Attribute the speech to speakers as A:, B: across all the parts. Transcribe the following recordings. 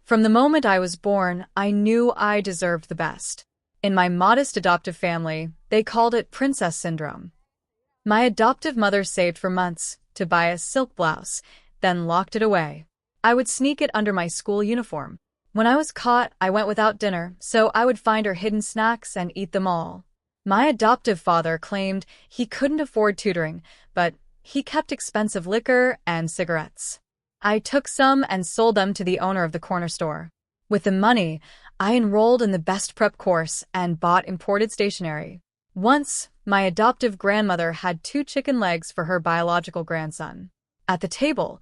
A: From the moment I was born, I knew I deserved the best. In my modest adoptive family, they called it princess syndrome. My adoptive mother saved for months to buy a silk blouse, then locked it away. I would sneak it under my school uniform. When I was caught, I went without dinner, so I would find her hidden snacks and eat them all. My adoptive father claimed he couldn't afford tutoring, but he kept expensive liquor and cigarettes. I took some and sold them to the owner of the corner store. With the money, I enrolled in the best prep course and bought imported stationery. Once, my adoptive grandmother had 2 chicken legs for her biological grandson. At the table,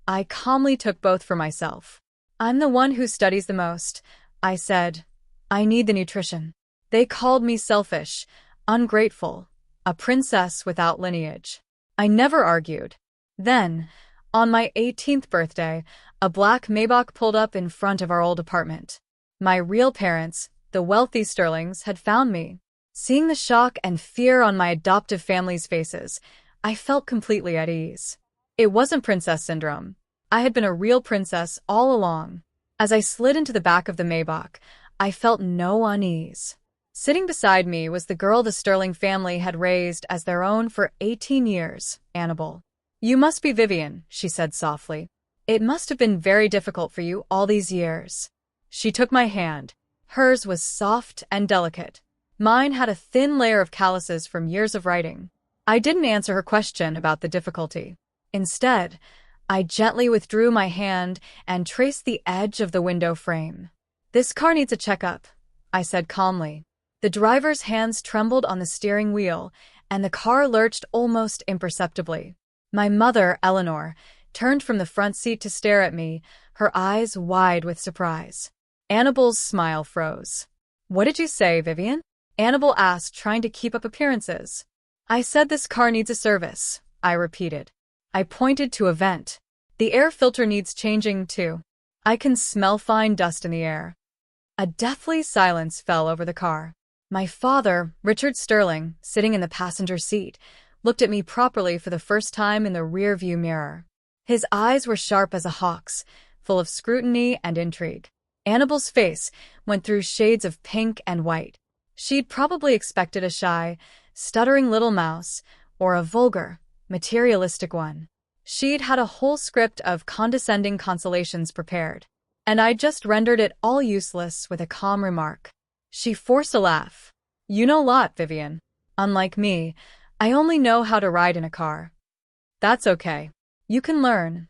A: I calmly took both for myself. "I'm the one who studies the most," I said. "I need the nutrition." They called me selfish, ungrateful, a princess without lineage. I never argued. Then, on my 18th birthday, a black Maybach pulled up in front of our old apartment. My real parents, the wealthy Sterlings, had found me. Seeing the shock and fear on my adoptive family's faces, I felt completely at ease. It wasn't princess syndrome. I had been a real princess all along. As I slid into the back of the Maybach, I felt no unease. Sitting beside me was the girl the Sterling family had raised as their own for 18 years, Annabelle. "You must be Vivian," she said softly. "It must have been very difficult for you all these years." She took my hand. Hers was soft and delicate. Mine had a thin layer of calluses from years of writing. I didn't answer her question about the difficulty. Instead, I gently withdrew my hand and traced the edge of the window frame. "This car needs a checkup," I said calmly. The driver's hands trembled on the steering wheel, and the car lurched almost imperceptibly. My mother, Eleanor, turned from the front seat to stare at me, her eyes wide with surprise. Annabelle's smile froze. "What did you say, Vivian?" Annabelle asked, trying to keep up appearances. "I said this car needs a service," I repeated. I pointed to a vent. "The air filter needs changing, too. I can smell fine dust in the air." A deathly silence fell over the car. My father, Richard Sterling, sitting in the passenger seat, looked at me properly for the first time in the rear-view mirror. His eyes were sharp as a hawk's, full of scrutiny and intrigue. Annabelle's face went through shades of pink and white. She'd probably expected a shy, stuttering little mouse, or a vulgar, materialistic one. She'd had a whole script of condescending consolations prepared, and I'd just rendered it all useless with a calm remark. She forced a laugh. "You know a lot, Vivian. Unlike me, I only know how to ride in a car." "That's okay. You can learn,"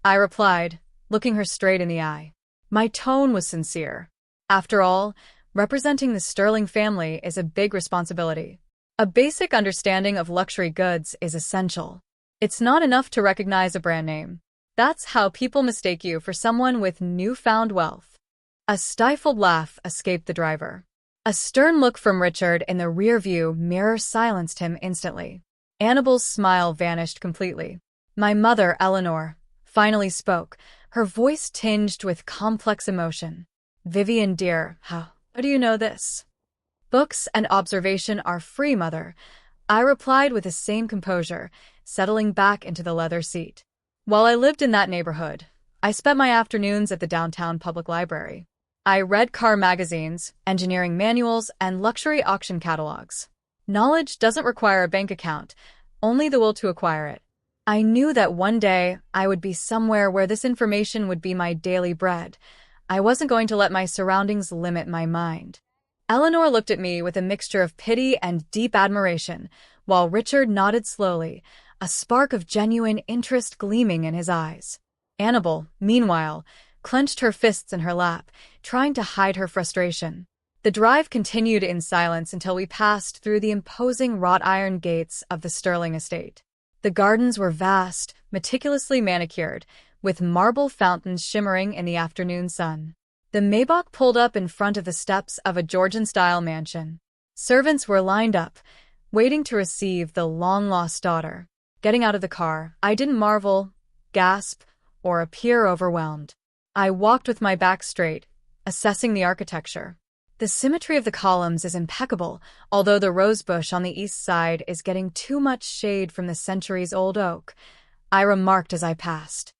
A: I replied, looking her straight in the eye. My tone was sincere. After all, representing the Sterling family is a big responsibility. A basic understanding of luxury goods is essential. It's not enough to recognize a brand name. That's how people mistake you for someone with newfound wealth. A stifled laugh escaped the driver. A stern look from Richard in the rear-view mirror silenced him instantly. Annabelle's smile vanished completely. My mother, Eleanor, finally spoke, her voice tinged with complex emotion. "Vivian, dear, how do you know this?" "Books and observation are free, Mother," I replied with the same composure, settling back into the leather seat. While I lived in that neighborhood, I spent my afternoons at the downtown public library. I read car magazines, engineering manuals, and luxury auction catalogs. Knowledge doesn't require a bank account, only the will to acquire it. I knew that one day I would be somewhere where this information would be my daily bread. I wasn't going to let my surroundings limit my mind. Eleanor looked at me with a mixture of pity and deep admiration, while Richard nodded slowly, a spark of genuine interest gleaming in his eyes. Annabelle, meanwhile, clenched her fists in her lap, trying to hide her frustration. The drive continued in silence until we passed through the imposing wrought iron gates of the Sterling estate. The gardens were vast, meticulously manicured, with marble fountains shimmering in the afternoon sun. The Maybach pulled up in front of the steps of a Georgian-style mansion. Servants were lined up, waiting to receive the long-lost daughter. Getting out of the car, I didn't marvel, gasp, or appear overwhelmed. I walked with my back straight, assessing the architecture. The symmetry of the columns is impeccable, although the rosebush on the east side is getting too much shade from the centuries-old oak, I remarked as I passed.